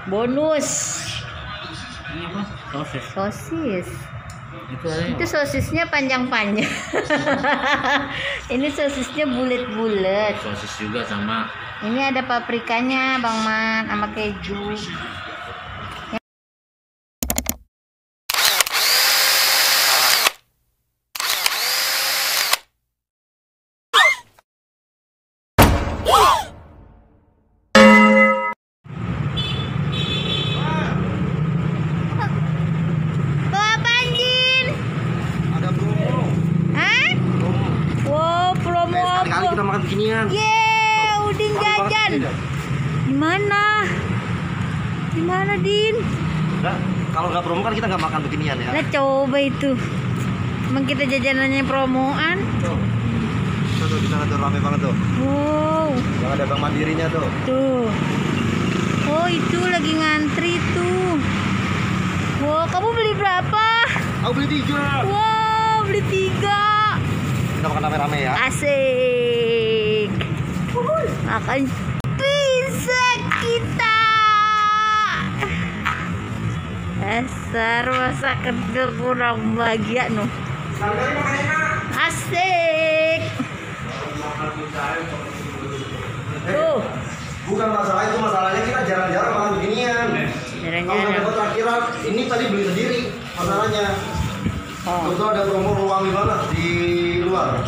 Bonus. Ini apa? Sosis. Sosis. Itu Sosisnya panjang-panjang. Ini sosisnya bulat-bulat. sosis juga sama. Ini ada paprikanya, Bang Man, sama keju. Kita makan beginian. Udin jajan. Di mana? Din? Nah, kalau nggak promo kan kita nggak makan beginian ya. Nah, coba itu. Emang kita jajanannya promoan? Tuh, kita tuh rame banget tuh. Wow. Yang ada Bank Mandirinya tuh. Tuh. Oh, itu lagi ngantri tuh. Wow, kamu beli berapa? Aku beli 3. Wow, beli 3. Kita makan rame-rame ya. Asik. Makan pizza kita. Dasar masa kecil kurang bahagia noh. Asik. Tuh. Bukan masalah itu, masalahnya kita jarang-jarang makan beginian. Kalau dapat akhirat, ini tadi beli sendiri masalahnya. Betul ada promo wangi banget di luar.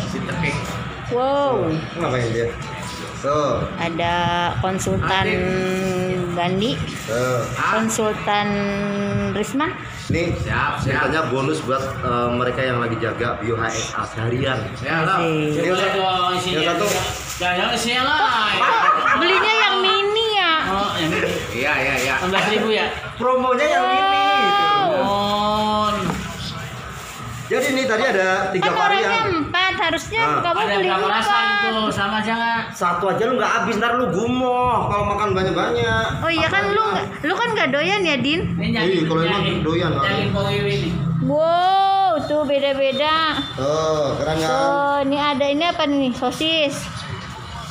Wow. Ngapain dia? Tuh. Ada konsultan Gandhi. Konsultan Risma. Ini ceritanya bonus buat mereka yang lagi jaga Bio HSA seharian. Ya lah. Yang satu. Jangan isinya lah. Belinya yang mini ya. Oh, yang ini. Iya. 16.000 ya. Promonya yang ini. Oh. Jadi ini tadi ada 3 Kan orangnya varian. 4, harusnya kamu Ada beli berapa rasa 4. itu? Sama jangan. Satu aja lu nggak habis, ntar lu gumoh kalau makan banyak-banyak. Oh iya kan lu kan nggak doyan ya, Din? Iya, kalau emang doyan, Pak. Yang info ini. Wow, tuh beda-beda. Tuh, keren kan? Oh, ini apa nih? Sosis.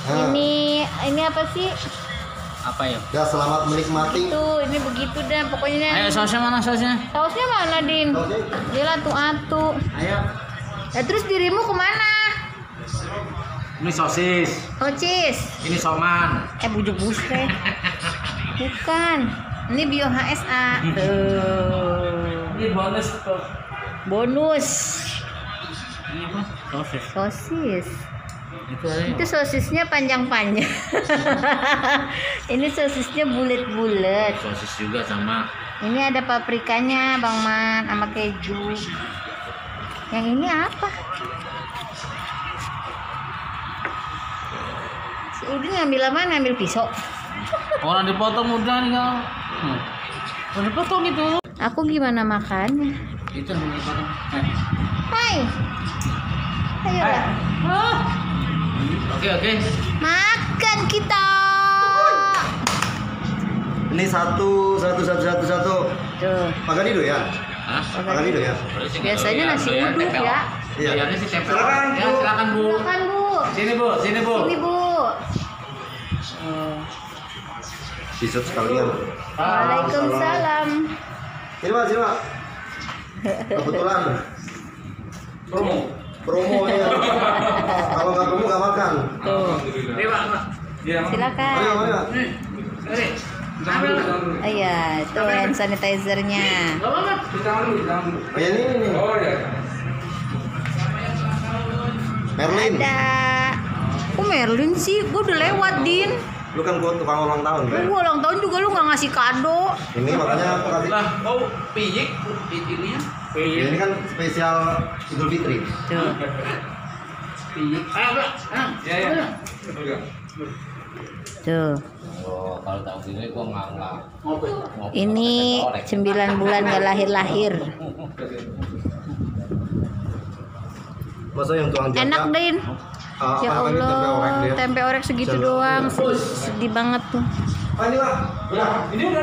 Nah. Ini apa sih? Apa ya? Ya, selamat menikmati. Tuh, ini begitu dah pokoknya. Ayo sausnya mana sausnya? Sausnya mana, Din? Sausnya? Dia atu-atu. Ayo. Terus dirimu kemana? Ini sosis. Sosis. Ini soman. Bujuk busre. Bukan. Ini Bio HSA. Tuh. Ini bonus tuh. Bonus. Ini apa? Sosis. Sosis. Itu Sosisnya panjang-panjang. Ini sosisnya bulat-bulat. sosis juga sama. Ini ada paprikanya, Bang Man, sama keju. Yang ini apa? Si Udin ngambil apa? Ngambil pisau. Orang dipotong udah nih kau. Orang dipotong itu. Aku gimana makannya? Itu yang dipotong. Hai. Ayolah. Oke. Makan kita. Ini satu. Tuh. Makan itu ya? Hah? Makan itu ya? Biasanya nasi uduk ya. Iya. Ini sih tempel. Silakan, Ya, Bu. silakan Bu. Makan, Bu. Sini Bu. Ini, Bu. Dessert sekalian. Waalaikumsalam. Sini, Pak. Kebetulan. Promo ya. Kalau nggak promo nggak makan. Tuh. Ini Pak. Silakan. Ayo. Ini. Oh iya, itu hand sanitizer-nya. Oh ya ini. Oh ya. Merlin. Ada. Kok Merlin sih? Gue udah lewat, Din. Lu kan gua tukang ulang tahun kan? Gue ulang tahun juga lu nggak ngasih kado. Ini makanya aku kasih. Piyik ini ya. Ini kan spesial Idul Fitri. Tuh. Piyik. Ayo, Pak. Ya. Tuh. Oh, kalau tahu gini gua enggak. Ini 9 bulan gak lahir-lahir. Masa yang tuang jaga? Enak, Din. Ya Allah, tempe orek segitu doang. Sedih banget tuh. Ini Pak. Udah. Ini udah.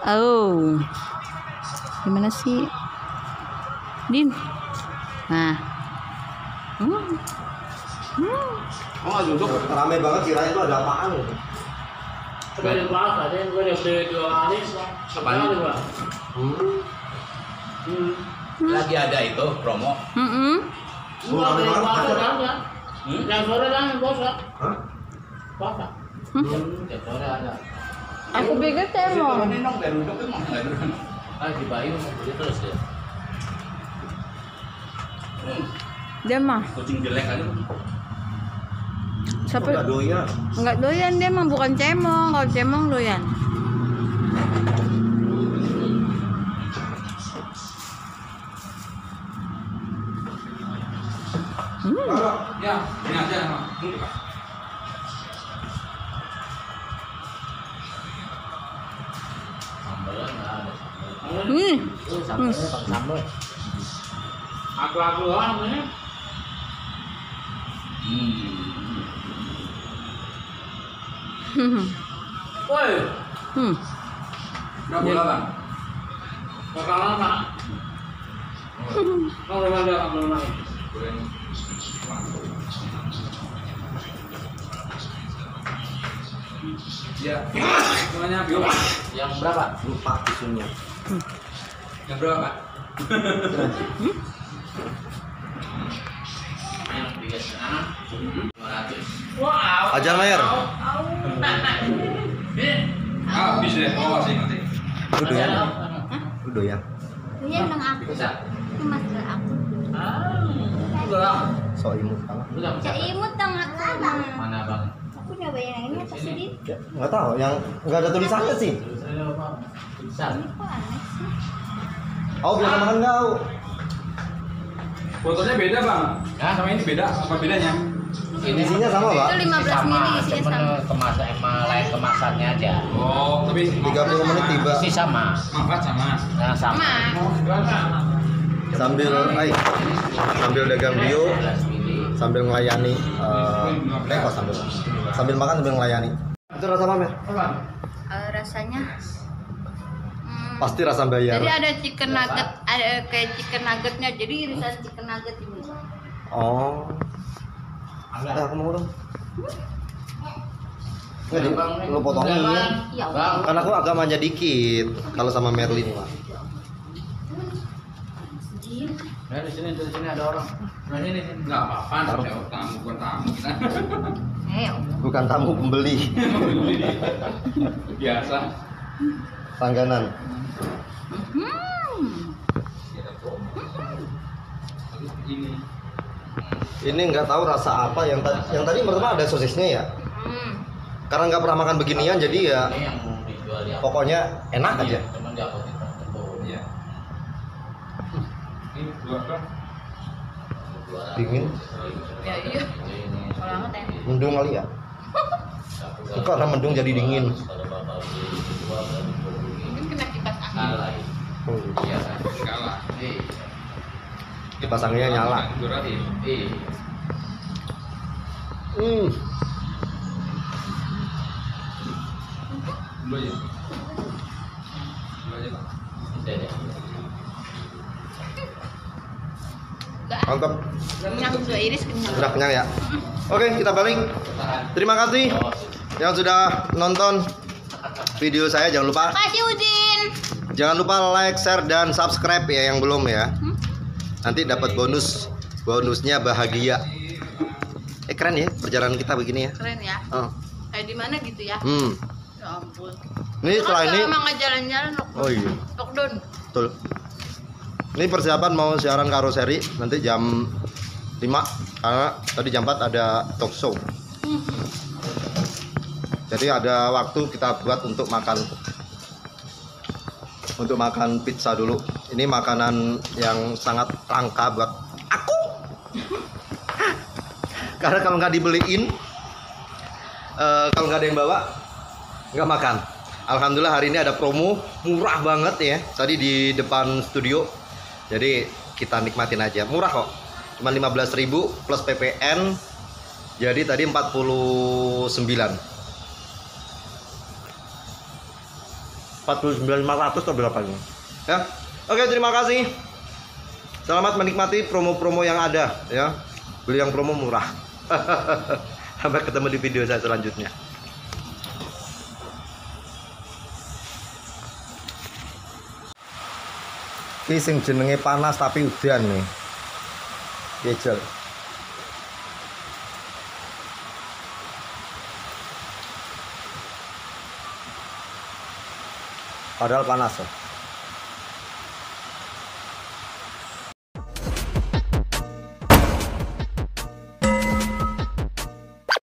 Oh. Gimana sih? Din. Nah. Oh, duduk rame banget kirain itu ada apaan. Beli berapa? Ada yang gue udah beli 2 hari. Kapan gua? Lagi ada itu promo. Enggak, beli berapa ada? Yang sore kan bosan. Hah? Berapa? Tiap sore ada. Aku pikir temong. Ini dong biar duduk emang nggak ada. Di Bayu beli terus dia. Dia mah. Kucing jelek aja. Enggak Siapa? doyan. Enggak doyan dia mah, bukan cemong. Kalau cemong doyan. Ya, ini aja emang. Sambalnya nggak ada. Sambalnya pakai sambal. Aku doang ini. Woi, Berapa bola bang? bakalan Pak. Kalau ada ambil lagi. Ya, semuanya bio. Yang berapa? Lupa isunya. Yang berapa Pak? Yang biasa 500. Wow. Ajar Mayer. Habis deh, mau masih nanti. Lu doyan. Lu doyan. Iya nang aku. Bisa. Itu mas ke aku. Udah. So imut banget. Udah. Cak imut tang aku. Mana bang? Aku nyobain yang ini apa sih? Dit? Ya, nggak tahu, yang nggak ada tulisannya sih. Bisa. Kok aneh sih? Oh, biasa makan kau. Fotonya beda bang. Nah, sama ini beda. Apa bedanya? Isinya sama, Pak. Itu 15 mili isinya sama. Kemasan emang lain kemasannya aja. Oh, tapi 30 menit tiba. Isi sama. manfaat sama. Nah, sama. Sambil dagang bio, 11 mili. sambil melayani kok sambil makan sambil melayani. Itu rasa apa, Mer? Rasanya Pasti rasa bayar. jadi ada chicken nugget, ada kayak chicken nuggetnya, jadi irisan chicken nugget ini. Oh. Aku mau dong. Nggak, lu potongin. Ya Bang, Kan aku agak manja dikit kalau sama Merlin, Pak. nah di sini ada orang. Nah ini Enggak apa-apa, tamu bukan tamu kita. Bukan tamu, pembeli. Biasa. Langganan. Ini nggak tahu rasa apa yang tadi pertama ada sosisnya ya. Karena nggak pernah makan beginian jadi ya ini yang dijual di pokoknya enak aja. Cuman di apotek tertentu. Iya. Ini dua bang. Dingin. Ya iya. Kalau amat ya. Mendung kali ya. Karena mendung jadi dingin. Kalau bapak beli dua berarti Mungkin kena kipas angin. kalah. Iya kan? Kalah. Kipas anginnya nyala. Duratin. Iya. Dua aja. Dua aja bang. Bisa deh. Mantap. Kenyang dua iris kenyang. Udah kenyang ya. Oke, kita balik. Terima kasih yang sudah nonton video saya. Jangan lupa Makasih Udin. Jangan lupa like, share, dan subscribe ya yang belum ya. Nanti dapat bonusnya bahagia. Keren ya perjalanan kita begini ya. Keren ya. Oh. Kayak di mana gitu ya? Ya ampun. Ini setelah ini. Emang nggak jalan-jalan lockdown. Oh iya. Lockdown. Betul. Ini persiapan mau siaran karoseri nanti jam 5 karena tadi jam 4 ada talk show. Jadi ada waktu kita buat untuk makan pizza dulu. Ini makanan yang sangat langka buat aku. Karena kalau nggak dibeliin, kalau nggak ada yang bawa, nggak makan. Alhamdulillah hari ini ada promo murah banget ya. Tadi di depan studio. Jadi kita nikmatin aja. Murah kok. Cuma 15.000 plus PPN. Jadi tadi 49. 49.500 atau berapa ini? Ya. Oke, terima kasih. Selamat menikmati promo-promo yang ada ya. Beli yang promo murah. Sampai ketemu di video saya selanjutnya. Iki sing jenenge panas tapi udan nih. Kecil. Padahal panas ya.